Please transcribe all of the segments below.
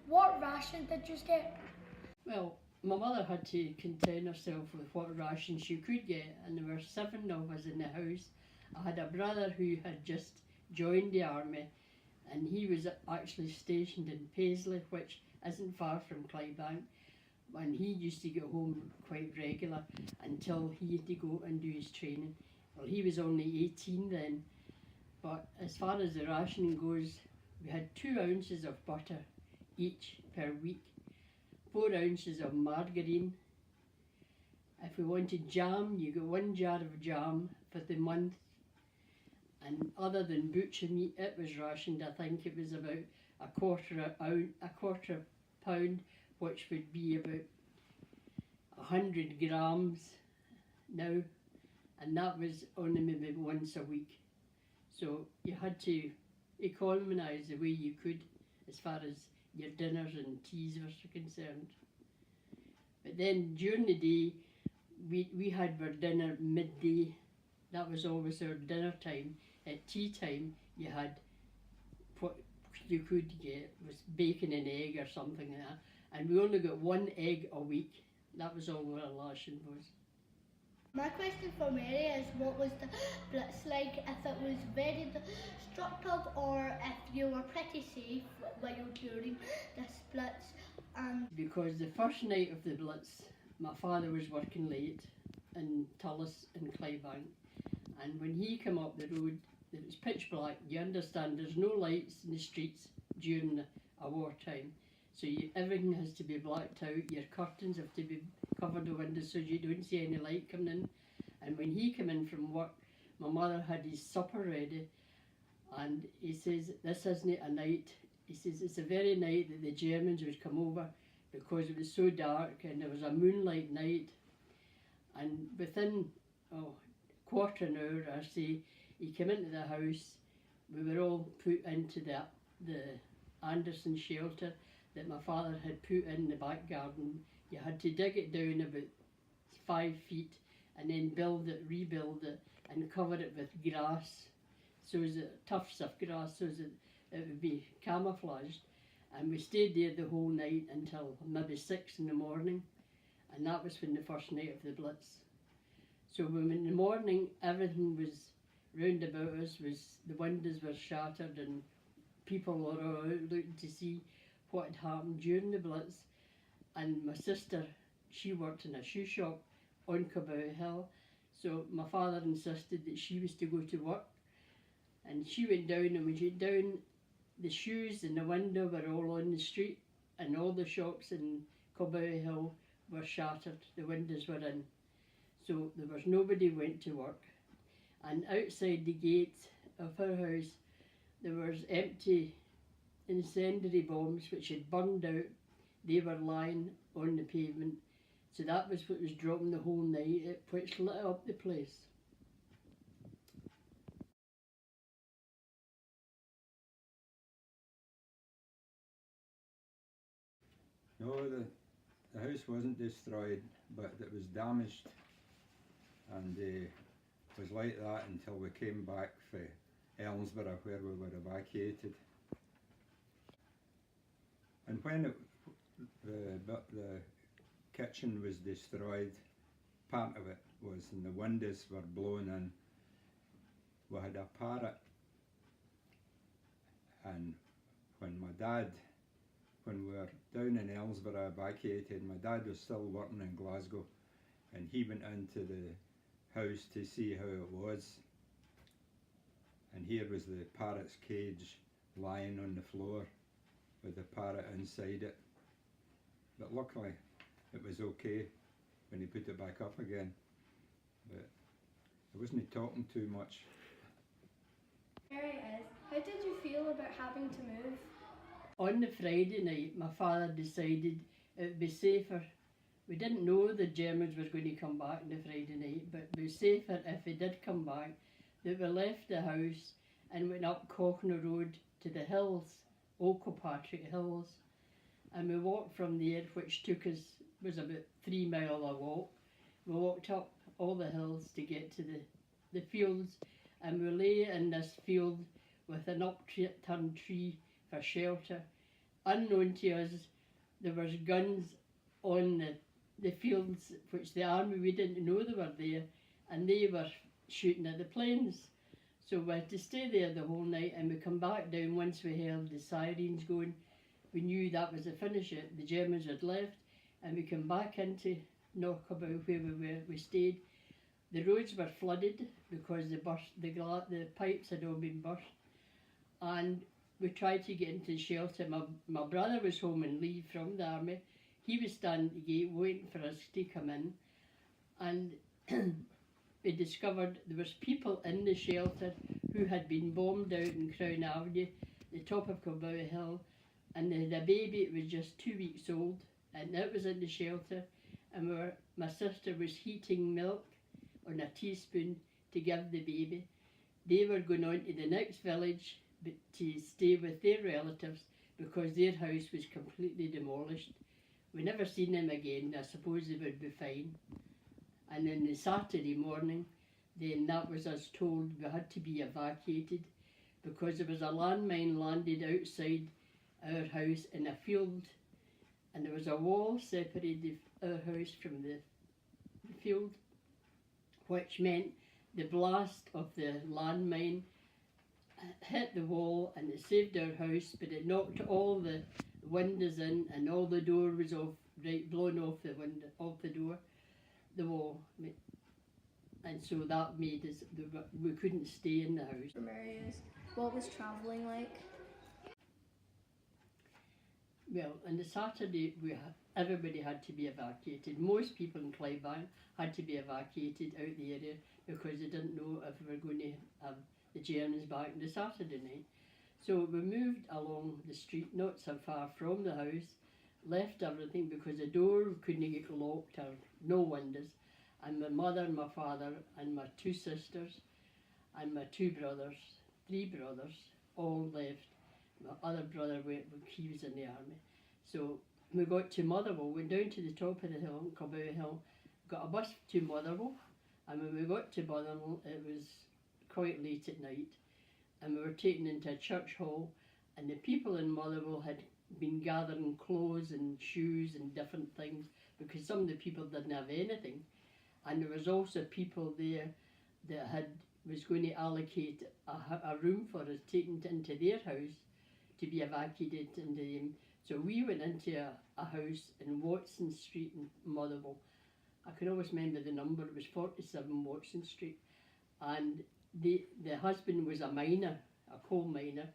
What ration did you get? Well, my mother had to content herself with what ration she could get, and there were 7 of us in the house. I had a brother who had just joined the army, and he was actually stationed in Paisley, which isn't far from Clydebank, and he used to get home quite regular until he had to go and do his training. Well, he was only 18 then, but as far as the rationing goes, we had 2 ounces of butter each per week, 4 ounces of margarine. If we wanted jam, you got 1 jar of jam for the month. And other than butcher meat, it was rationed. I think it was about a quarter pound, which would be about 100 grams now, and that was only maybe once a week. So you had to economise the way you could as far as your dinners and teas were concerned. But then during the day, we had our dinner midday. That was always our dinner time. At tea time, you had what you could get was bacon and egg or something like that. And we only got 1 egg a week. That was all our ration was. My question for Mary is, what was the Blitz like? If it was very destructive or if you were pretty safe while during this Blitz? Because the first night of the Blitz, my father was working late in Tullis and Clydebank, and when he came up the road, it was pitch black. You understand, there's no lights in the streets during a wartime, so everything has to be blacked out. Your curtains have to be covered the windows so you don't see any light coming in. And when he came in from work, my mother had his supper ready, and he says, "This isn't a night." He says, "It's the very night that the Germans would come over, because it was so dark and there was a moonlight night." And within quarter an hour, I say, he came into the house. We were all put into the Anderson shelter that my father had put in the back garden. You had to dig it down about 5 feet and then rebuild it and cover it with grass, so as tufts of grass, so that it would be camouflaged. And we stayed there the whole night until maybe 6 in the morning, and that was when the first night of the Blitz. So when in the morning everything was round about us, the windows were shattered and people were all out looking to see what had happened during the Blitz. And my sister, she worked in a shoe shop on Cabot Hill, so my father insisted that she was to go to work, and she went down, and when she went down, the shoes in the window were all on the street, and all the shops in Cabot Hill were shattered, the windows were in, so there was nobody went to work. And outside the gate of her house there was empty incendiary bombs which had burned out. They were lying on the pavement, so that was what was dropping the whole night, which lit up the place. No, the house wasn't destroyed, but it was damaged, and it was like that until we came back from Elmsborough, where we were evacuated. And when the kitchen was destroyed, part of it was, and the windows were blown in, we had a parrot, and when we were down in Elmsborough evacuated, my dad was still working in Glasgow, and he went into the house to see how it was, and here was the parrot's cage lying on the floor with the parrot inside it. But luckily it was okay when he put it back up again, but I wasn't talking too much. How did you feel about having to move? On the Friday night, my father decided it would be safer. We didn't know the Germans were going to come back on the Friday night, but it was safer if they did come back, that we left the house and went up Cockney Road to the hills, O'Kilpatrick Hills, and we walked from there, which was about 3 mile a walk. We walked up all the hills to get to the fields, and we lay in this field with an upturned tree for shelter, unknown to us, there was guns on the fields, which the army, we didn't know they were there, and they were shooting at the planes. So we had to stay there the whole night, and we come back down once we heard the sirens going. We knew that was the finish. The Germans had left, and we came back into Knockabout where we stayed. The roads were flooded because the pipes had all been burst, and we tried to get into the shelter. My brother was home and leave from the army. He was standing at the gate waiting for us to come in, and we discovered there was people in the shelter who had been bombed out in Crown Avenue, the top of Clydebank Hill, and they had a baby. It was just 2 weeks old, and it was in the shelter, and my sister was heating milk on a teaspoon to give the baby. They were going on to the next village to stay with their relatives because their house was completely demolished. We never seen them again. I suppose they would be fine. And then the Saturday morning, then that was us told we had to be evacuated because there was a landmine landed outside our house in a field, and there was a wall separated our house from the field, which meant the blast of the landmine hit the wall and it saved our house, but it knocked all the windows in and all the door was blown off the window, off the wall, and so that made us, we couldn't stay in the house. From areas, what was travelling like? Well, on the Saturday, everybody had to be evacuated. Most people in Clydebank had to be evacuated out the area because they didn't know if we were going to have the Germans back on the Saturday night. So we moved along the street, not so far from the house, left everything because the door couldn't get locked or no windows. And my mother and my father and my 2 sisters and my 2 brothers, 3 brothers, all left. My other brother, he was in the army. So we got to Motherwell, went down to the top of the hill, Clydebank Hill, got a bus to Motherwell, and when we got to Motherwell, it was quite late at night, and we were taken into a church hall, and the people in Motherwell had been gathering clothes and shoes and different things because some of the people didn't have anything, and there was also people there that was going to allocate a room for us taken into their house to be evacuated into them. So we went into a house in Watson Street in Motherwell. I can always remember the number, it was 47 Watson Street, and the husband was a miner, a coal miner,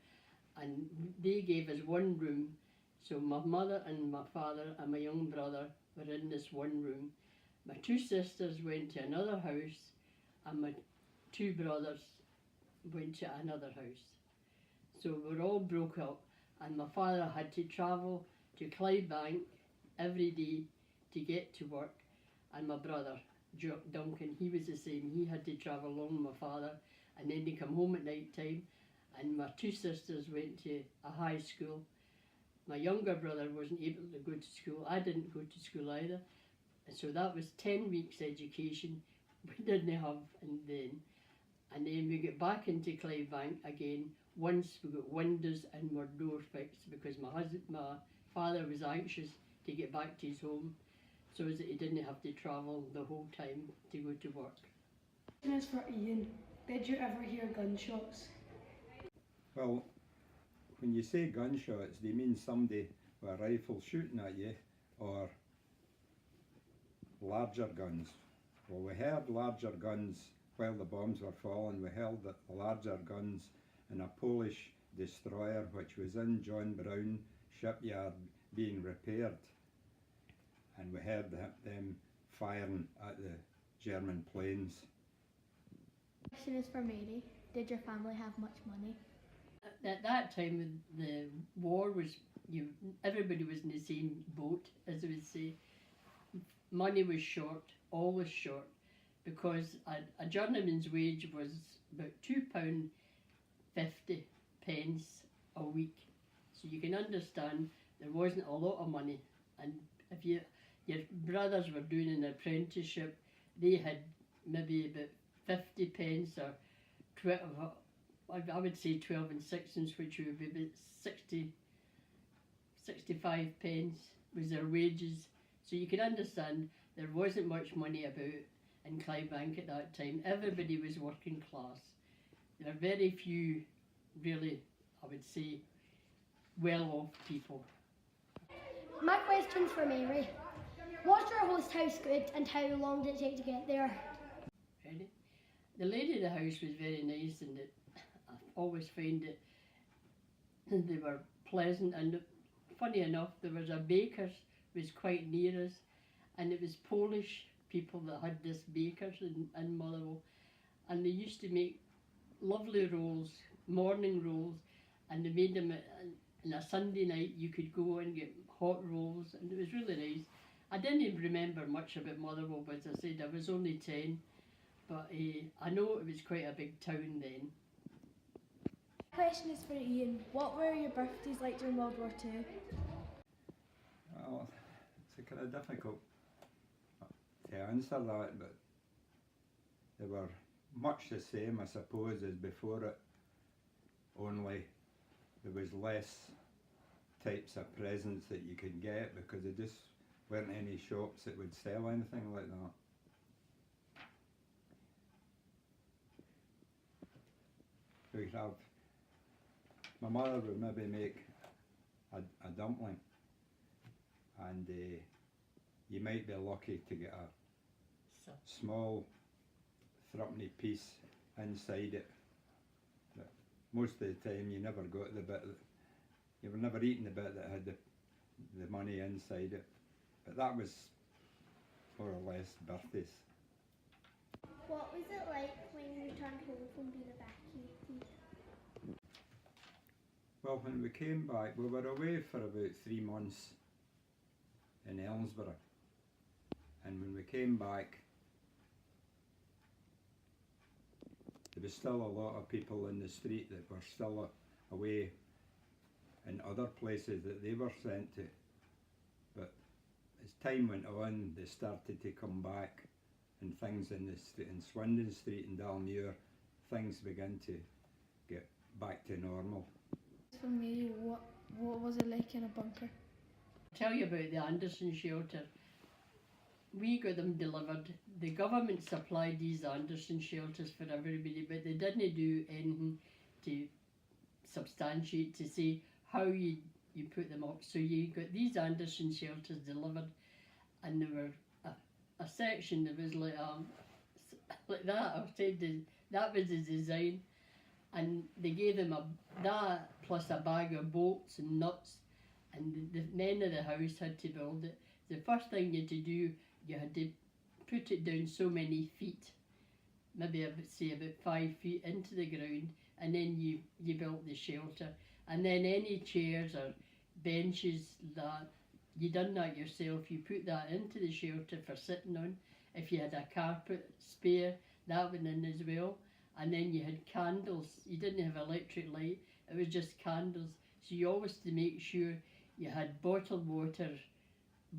and they gave us one room. So my mother and my father and my young brother were in this one room. My 2 sisters went to another house, and my 2 brothers went to another house. So we were all broke up, and my father had to travel to Clydebank every day to get to work, and my brother Duncan, he was the same. He had to travel along with my father, and then they come home at night time, and my 2 sisters went to a high school. My younger brother wasn't able to go to school. I didn't go to school either. And so that was 10 weeks education we didn't have then. And then we got back into Clydebank again once we got windows and our door fixed because my father was anxious to get back to his home so that he didn't have to travel the whole time to go to work. As for Ian, did you ever hear gunshots? Well, when you say gunshots, do you mean somebody with a rifle shooting at you or larger guns? Well, we heard larger guns while the bombs were falling. We heard the larger guns in a Polish destroyer which was in John Brown shipyard being repaired, and we heard them firing at the German planes. The question is for Mary. Did your family have much money? At that time, the war was, everybody was in the same boat, as they would say. Money was short, always short, because a journeyman's wage was about £2.50 a week. So you can understand there wasn't a lot of money. And if your brothers were doing an apprenticeship, they had maybe about 50 pence or 12, I would say 12 and 16, which would be about 65 pence was their wages. So you can understand there wasn't much money about in Clydebank at that time. Everybody was working class. There are very few really, I would say, well-off people. My question's for Mary. Was your host house good and how long did it take to get there? Ready? The lady of the house was very nice, and I always find that they were pleasant. And funny enough, there was a baker's was quite near us, and it was Polish people that had this baker's in Motherwell, and they used to make lovely rolls, morning rolls, and they made them on a Sunday night. You could go and get hot rolls, and it was really nice. I didn't even remember much about Motherwell, but as I said, I was only 10, but I know it was quite a big town then. Question is for Ian. What were your birthdays like during World War II? Well, it's a kind of difficult to answer that, but they were much the same, I suppose, as before it, only there was less types of presents that you could get because there just weren't any shops that would sell anything like that. We'd have, my mother would maybe make a dumpling, and you might be lucky to get a small threepenny piece inside it. But most of the time you never got the bit, you were never eating the bit that had the money inside it. But that was more or less birthdays. What was it like when you returned home from being evacuated? Well, when we came back, we were away for about 3 months in Elmsborough, and when we came back, there was still a lot of people in the street that were still away in other places that they were sent to. But as time went on, they started to come back, and things in Swindon Street and Dalmuir, things began to get back to normal. For Mary, what was it like in a bunker? I'll tell you about the Anderson shelter. We got them delivered. The government supplied these Anderson shelters for everybody, but they didn't do anything to substantiate, to say how you put them up. So you got these Anderson shelters delivered, and there were a section that was like that. I said that was the design, and they gave them that plus a bag of bolts and nuts, and the men of the house had to build it. The first thing you had to do, you had to put it down so many feet, maybe I would say about 5 feet into the ground, and then you built the shelter. And then any chairs or benches that you done that yourself, you put that into the shelter for sitting on. If you had a carpet spare, that went in as well. And then you had candles. You didn't have electric light, it was just candles. So you always had to make sure you had bottled water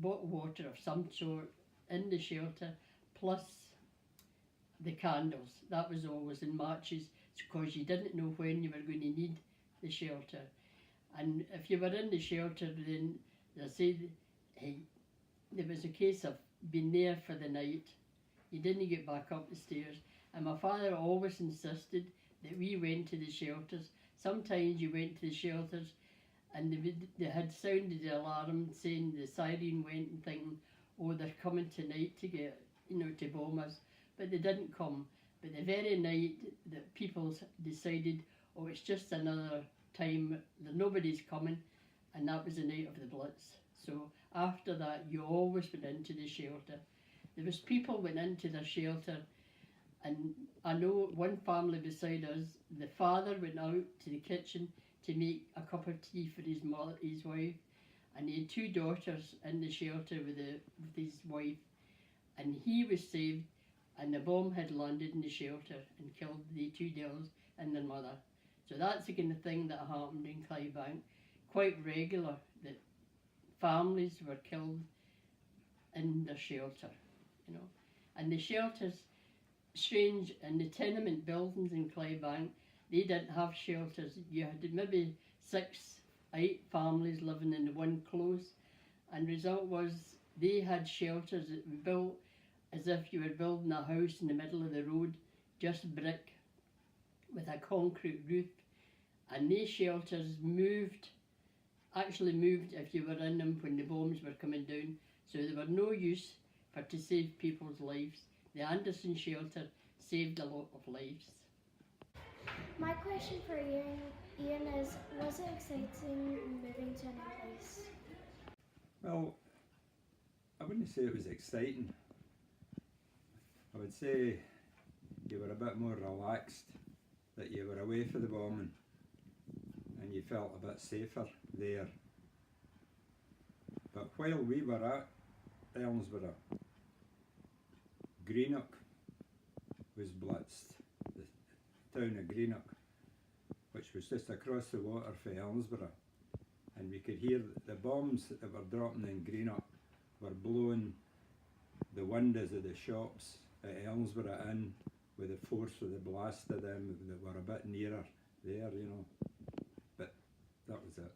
of some sort in the shelter, plus the candles. That was always in matches, because you didn't know when you were going to need the shelter. And if you were in the shelter, then they said, hey, there was a case of being there for the night. You didn't get back up the stairs. And my father always insisted that we went to the shelters. Sometimes you went to the shelters and they had sounded the alarm saying the siren went and thinking, oh, they're coming tonight to get, to bomb us. But they didn't come. But the very night that people decided, oh, it's just another time that nobody's coming, and that was the night of the Blitz. So after that, you always went into the shelter. There was people went into the shelter, and I know one family beside us, the father went out to the kitchen to make a cup of tea for his wife, and he had 2 daughters in the shelter with his wife, and he was saved, and the bomb had landed in the shelter and killed the 2 girls and their mother. So that's the kind of thing that happened in Clydebank, quite regular, that families were killed in their shelter, And the shelters, strange, and the tenement buildings in Clydebank, they didn't have shelters. You had maybe 6 8 families living in the one close, and result was they had shelters that were built as if you were building a house in the middle of the road, just brick with a concrete roof, and these shelters actually moved if you were in them when the bombs were coming down, so they were no use for to save people's lives. The Anderson shelter saved a lot of lives. My question for Ian is, was it exciting moving to a new place? Well, I wouldn't say it was exciting. I would say you were a bit more relaxed, that you were away from the bombing and you felt a bit safer there. But while we were at Elmsborough, Greenock was blitzed, the town of Greenock, which was just across the water from Elmsborough, and we could hear the bombs that were dropping in Greenock were blowing the windows of the shops at Elmsborough in with the force of the blast of them that were a bit nearer there, you know. But that was it.